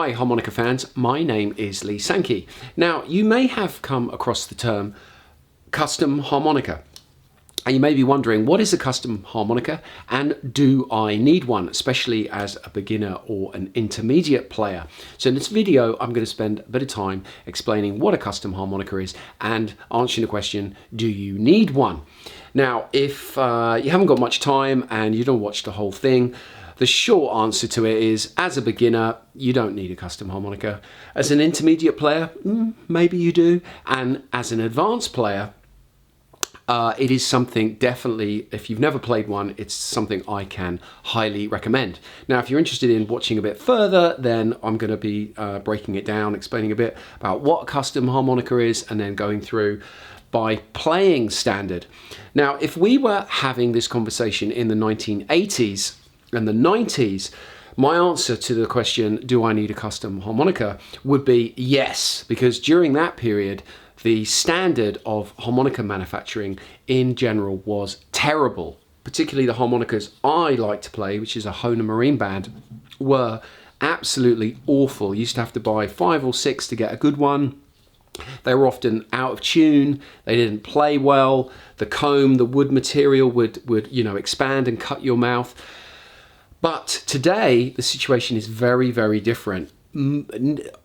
Hi harmonica fans, my name is Lee Sankey. Now you may have come across the term custom harmonica and you may be wondering, what is a custom harmonica and do I need one, especially as a beginner or an intermediate player? So in this video I'm going to spend a bit of time explaining what a custom harmonica is and answering the question, do you need one? Now if you haven't got much time and you don't watch the whole thing, the short answer to it is, as a beginner, you don't need a custom harmonica. As an intermediate player, maybe you do. And as an advanced player, it is something definitely, if you've never played one, it's something I can highly recommend. Now, if you're interested in watching a bit further, then I'm going to be breaking it down, explaining a bit about what a custom harmonica is, and then going through by playing standard. Now, if we were having this conversation in the 1980s, and the 90s, my answer to the question, do I need a custom harmonica, would be yes, because during that period, the standard of harmonica manufacturing in general was terrible. Particularly the harmonicas I like to play, which is a Hohner Marine Band, were absolutely awful. You used to have to buy 5 or 6 to get a good one. They were often out of tune, they didn't play well, the comb, the wood material would expand and cut your mouth. But today, the situation is very, very different.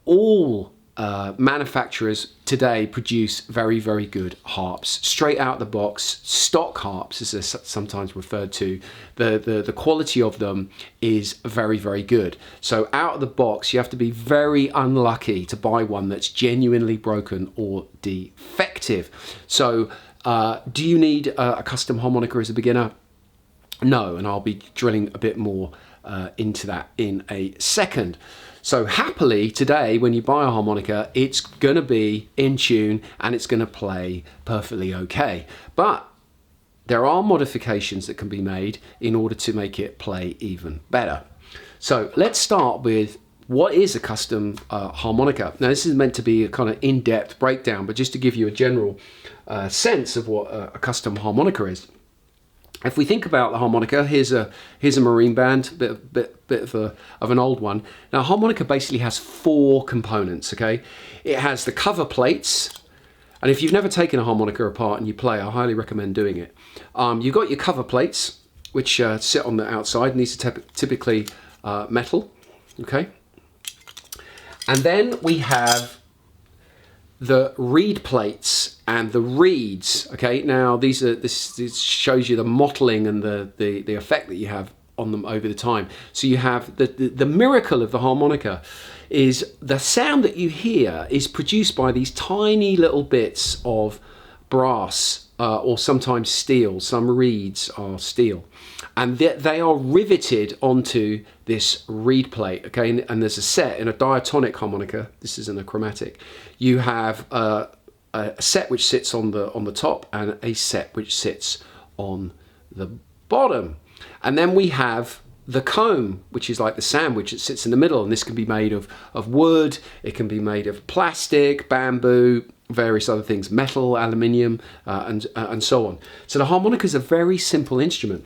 All manufacturers today produce very, very good harps. Straight out the box, stock harps, as they're sometimes referred to. The quality of them is very, very good. So out of the box, you have to be very unlucky to buy one that's genuinely broken or defective. So do you need a custom harmonica as a beginner? No, and I'll be drilling a bit more into that in a second. So happily today, when you buy a harmonica, it's going to be in tune and it's going to play perfectly okay. But there are modifications that can be made in order to make it play even better. So let's start with what is a custom harmonica. Now this is meant to be a kind of in-depth breakdown, but just to give you a general sense of what a custom harmonica is. If we think about the harmonica, here's a Marine Band, bit of an old one. Now, a harmonica basically has 4 components. Okay, it has the cover plates, and if you've never taken a harmonica apart and you play, I highly recommend doing it. You've got your cover plates, which sit on the outside, and these are typically metal. Okay, and then we have the reed plates and the reeds. Okay, now this shows you the mottling and the effect that you have on them over the time. So you have the miracle of the harmonica is the sound that you hear is produced by these tiny little bits of brass or sometimes steel. Some reeds are steel, and they are riveted onto this reed plate. Okay, and there's a set in a diatonic harmonica. This isn't a chromatic. You have a set which sits on the top and a set which sits on the bottom, and then we have the comb, which is like the sandwich that sits in the middle, and this can be made of wood, it can be made of plastic, bamboo, various other things, metal, aluminium, and so on. So the harmonica is a very simple instrument.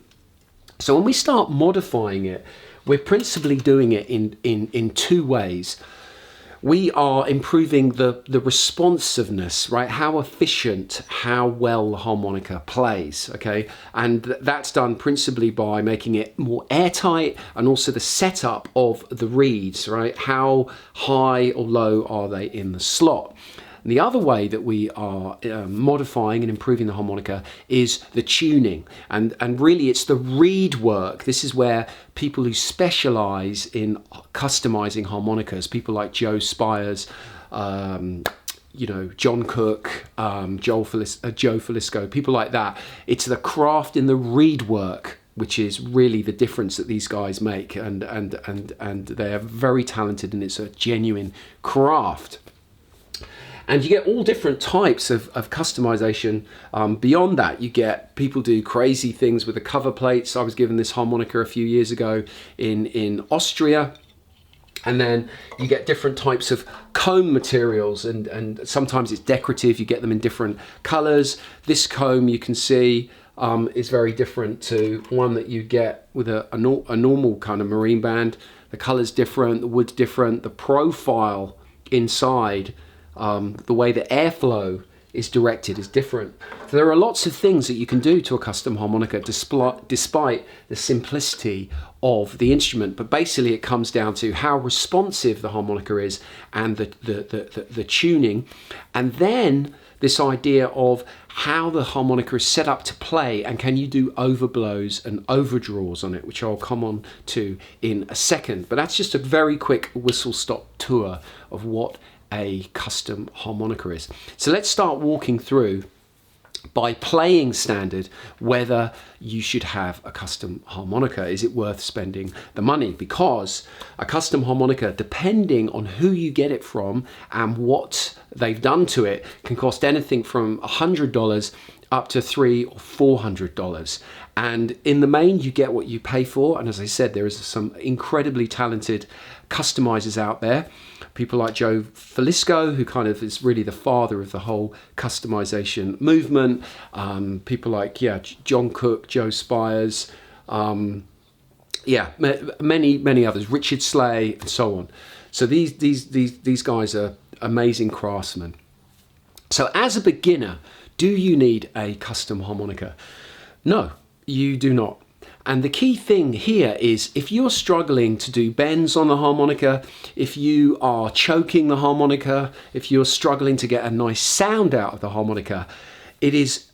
So when we start modifying it, we're principally doing it in 2 ways. We are improving the responsiveness, right? How efficient, how well the harmonica plays, okay? And that's done principally by making it more airtight, and also the setup of the reeds, right? How high or low are they in the slot? And the other way that we are modifying and improving the harmonica is the tuning. And really it's the reed work. This is where people who specialize in customizing harmonicas, people like Joe Spiers, John Cook, Joe Filisko, people like that. It's the craft in the reed work which is really the difference that these guys make. And they are very talented, and it's a genuine craft. And you get all different types of customization. Beyond that, you get people do crazy things with the cover plates. I was given this harmonica a few years ago in Austria. And then you get different types of comb materials, and sometimes it's decorative. You get them in different colors. This comb, you can see, is very different to one that you get with a normal kind of Marine Band. The color's different, the wood's different, the profile inside, the way the airflow is directed is different. So there are lots of things that you can do to a custom harmonica despite the simplicity of the instrument. But basically it comes down to how responsive the harmonica is and the tuning, and then this idea of how the harmonica is set up to play, and can you do overblows and overdraws on it, which I'll come on to in a second. But that's just a very quick whistle-stop tour of what a custom harmonica is. So let's start walking through by playing standard whether you should have a custom harmonica. Is it worth spending the money? Because a custom harmonica, depending on who you get it from and what they've done to it, can cost anything from $100 up to $300 or $400. And in the main, you get what you pay for. And as I said, there is some incredibly talented customizers out there. People like Joe Filisko, who kind of is really the father of the whole customization movement. People like, John Cook, Joe Spiers, many others, Richard Sleigh, and so on. So these guys are amazing craftsmen. So as a beginner, do you need a custom harmonica? No, you do not. And the key thing here is, if you're struggling to do bends on the harmonica, if you are choking the harmonica, if you're struggling to get a nice sound out of the harmonica, it is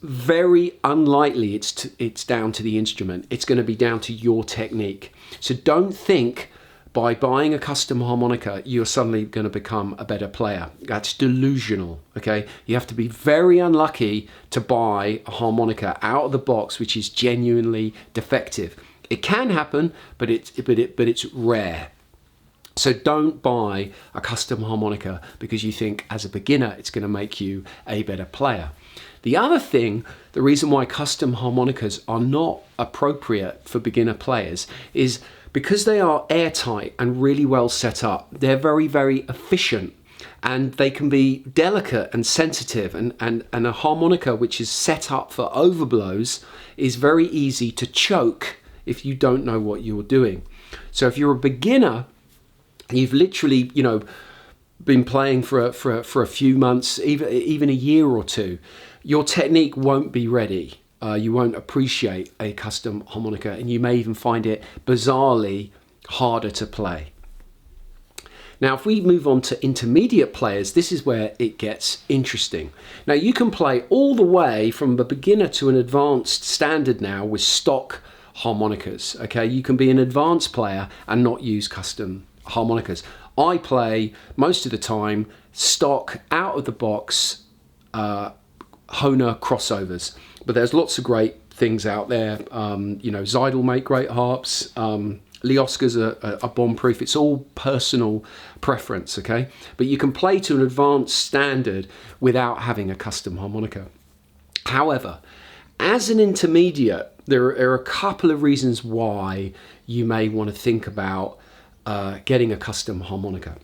very unlikely it's down to the instrument. It's going to be down to your technique. So don't think by buying a custom harmonica you're suddenly going to become a better player. That's delusional, okay? You have to be very unlucky to buy a harmonica out of the box which is genuinely defective. It can happen, but it's rare. So don't buy a custom harmonica because you think as a beginner it's going to make you a better player. The other thing, the reason why custom harmonicas are not appropriate for beginner players is because they are airtight and really well set up. They're very, very efficient, and they can be delicate and sensitive, and a harmonica which is set up for overblows is very easy to choke if you don't know what you're doing. So if you're a beginner, you've literally, been playing for a few months, even a year or two, your technique won't be ready. You won't appreciate a custom harmonica, and you may even find it bizarrely harder to play. Now, if we move on to intermediate players, this is where it gets interesting. Now, you can play all the way from a beginner to an advanced standard now with stock harmonicas, okay? You can be an advanced player and not use custom harmonicas. I play most of the time stock, out of the box, Hohner crossovers. But there's lots of great things out there. Zeidel make great harps. Lioska's are bomb-proof. It's all personal preference, okay? But you can play to an advanced standard without having a custom harmonica. However, as an intermediate, there are a couple of reasons why you may want to think about getting a custom harmonica.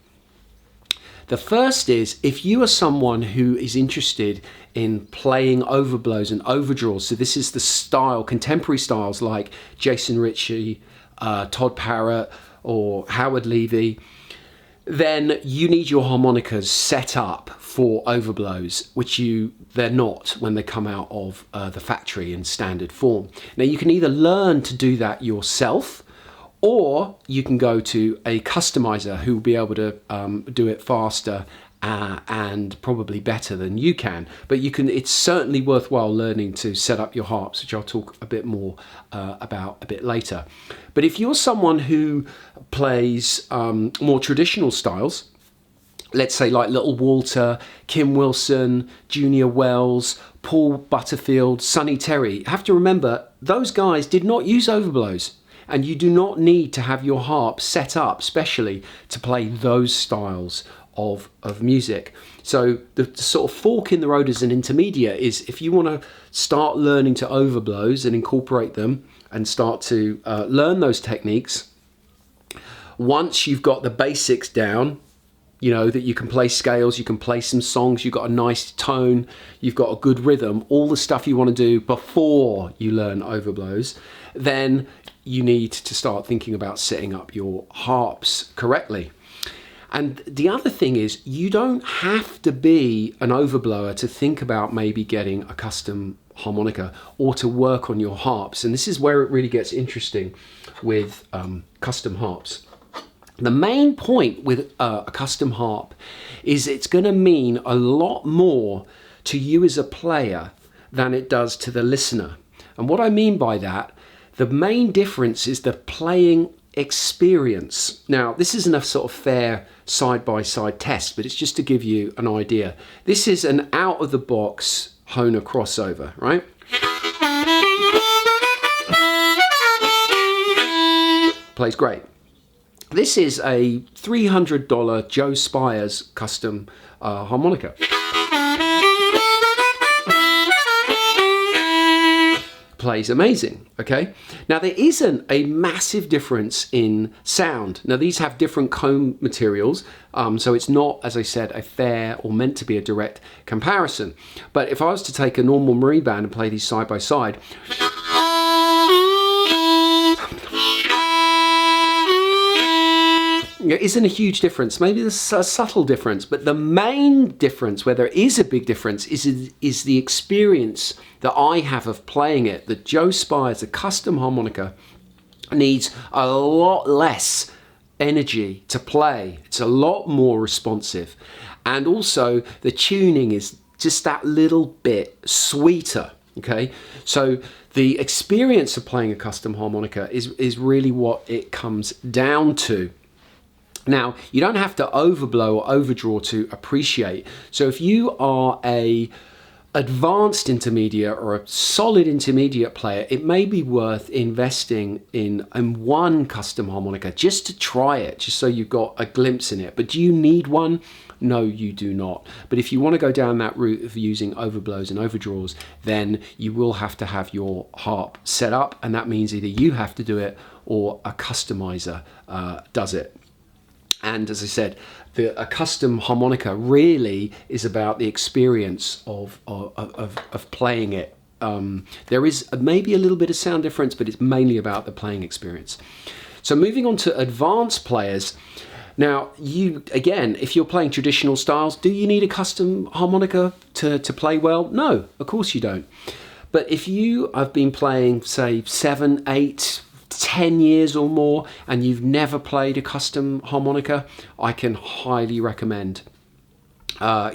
The first is, if you are someone who is interested in playing overblows and overdraws, so this is the style, contemporary styles like Jason Ritchie, Todd Parrott, or Howard Levy, then you need your harmonicas set up for overblows, which they're not when they come out of the factory in standard form. Now, you can either learn to do that yourself, or you can go to a customizer who will be able to do it faster and probably better than you can. But it's certainly worthwhile learning to set up your harps, which I'll talk a bit more about a bit later. But if you're someone who plays more traditional styles, let's say like Little Walter, Kim Wilson, Junior Wells, Paul Butterfield, Sonny Terry, you have to remember those guys did not use overblows. And you do not need to have your harp set up specially to play those styles of music. So the sort of fork in the road as an intermediate is, if you want to start learning to overblows and incorporate them and start to learn those techniques, once you've got the basics down, that you can play scales, you can play some songs, you've got a nice tone, you've got a good rhythm, all the stuff you want to do before you learn overblows, then you need to start thinking about setting up your harps correctly. And the other thing is, you don't have to be an overblower to think about maybe getting a custom harmonica or to work on your harps. And this is where it really gets interesting with custom harps. The main point with a custom harp is it's going to mean a lot more to you as a player than it does to the listener. And what I mean by that, the main difference is the playing experience. Now, this isn't a sort of fair side-by-side test, but it's just to give you an idea. This is an out-of-the-box Hohner crossover, right? Plays great. This is a $300 Joe Spiers custom harmonica. Plays amazing, okay? Now, there isn't a massive difference in sound. Now, these have different comb materials, so it's not, as I said, a fair or meant to be a direct comparison. But if I was to take a normal marine band and play these side by side, there isn't a huge difference. Maybe there's a subtle difference, but the main difference, where there is a big difference, is the experience that I have of playing it. The Joe Spiers, the custom harmonica, needs a lot less energy to play. It's a lot more responsive. And also the tuning is just that little bit sweeter, okay? So the experience of playing a custom harmonica is really what it comes down to. Now, you don't have to overblow or overdraw to appreciate. So if you are a advanced intermediate or a solid intermediate player, it may be worth investing in one custom harmonica just to try it, just so you've got a glimpse in it. But do you need one? No, you do not. But if you want to go down that route of using overblows and overdraws, then you will have to have your harp set up, and that means either you have to do it or a customizer does it. And as I said, a custom harmonica really is about the experience of playing it. There is maybe a little bit of sound difference, but it's mainly about the playing experience. So moving on to advanced players. Now, again, if you're playing traditional styles, do you need a custom harmonica to play well? No, of course you don't. But if you have been playing, say, 7, 8, 10 years or more, and you've never played a custom harmonica, I can highly recommend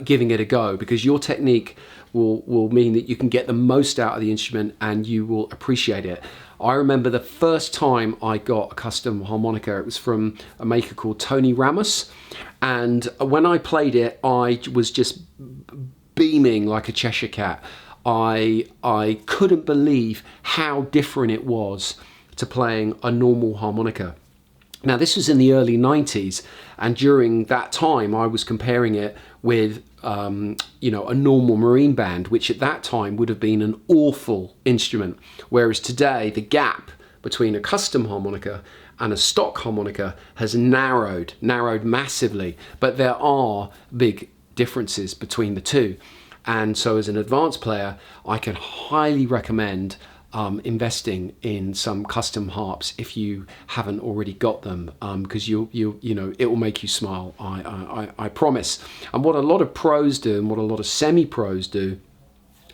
giving it a go, because your technique will mean that you can get the most out of the instrument and you will appreciate it. I remember the first time I got a custom harmonica, it was from a maker called Tony Ramos, and when I played it, I was just beaming like a Cheshire cat. I couldn't believe how different it was to playing a normal harmonica. Now, this was in the early 90s, and during that time I was comparing it with a normal marine band, which at that time would have been an awful instrument, whereas today the gap between a custom harmonica and a stock harmonica has narrowed massively. But there are big differences between the two, and so as an advanced player I can highly recommend investing in some custom harps if you haven't already got them, because it will make you smile. I promise. And what a lot of pros do, and what a lot of semi-pros do,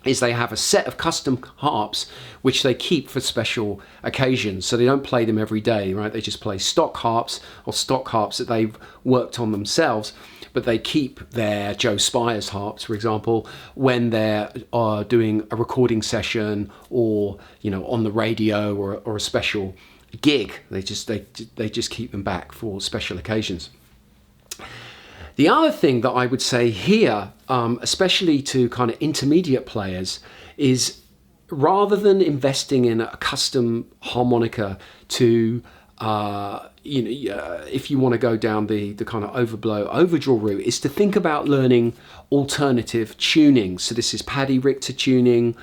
is they have a set of custom harps which they keep for special occasions. So they don't play them every day, right? They just play stock harps, or stock harps that they've worked on themselves. But they keep their Joe Spiers harps, for example, when they're doing a recording session, or on the radio, or a special gig. They just keep them back for special occasions. The other thing that I would say here, especially to kind of intermediate players, is rather than investing in a custom harmonica to if you want to go down the kind of overblow, overdraw route, is to think about learning alternative tuning. So this is Paddy Richter tuning,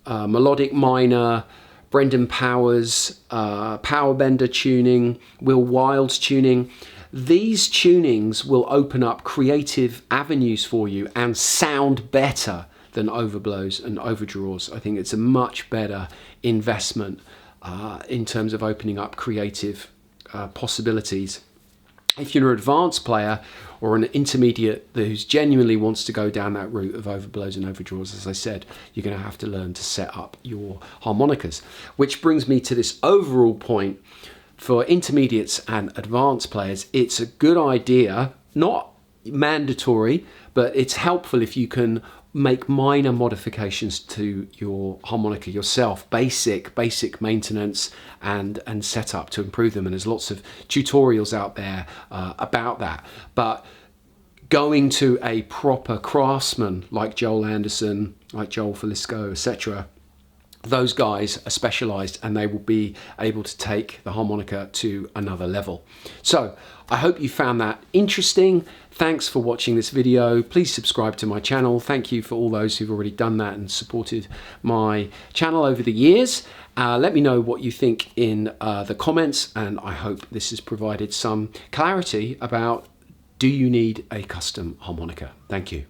melodic minor, Brendan Powers, Powerbender tuning, Will Wild's tuning. These tunings will open up creative avenues for you and sound better than overblows and overdraws. I think it's a much better investment in terms of opening up creative possibilities. If you're an advanced player or an intermediate who's genuinely wants to go down that route of overblows and overdraws, as I said, you're going to have to learn to set up your harmonicas. Which brings me to this overall point. For intermediates and advanced players, it's a good idea, not mandatory, but it's helpful if you can make minor modifications to your harmonica yourself, basic maintenance and setup to improve them. And there's lots of tutorials out there about that. But going to a proper craftsman like Joel Anderson, like Joe Filisko, etc., those guys are specialized and they will be able to take the harmonica to another level. So I hope you found that interesting. Thanks for watching this video. Please subscribe to my channel. Thank you for all those who've already done that and supported my channel over the years. Let me know what you think in the comments, and I hope this has provided some clarity about, do you need a custom harmonica? Thank you.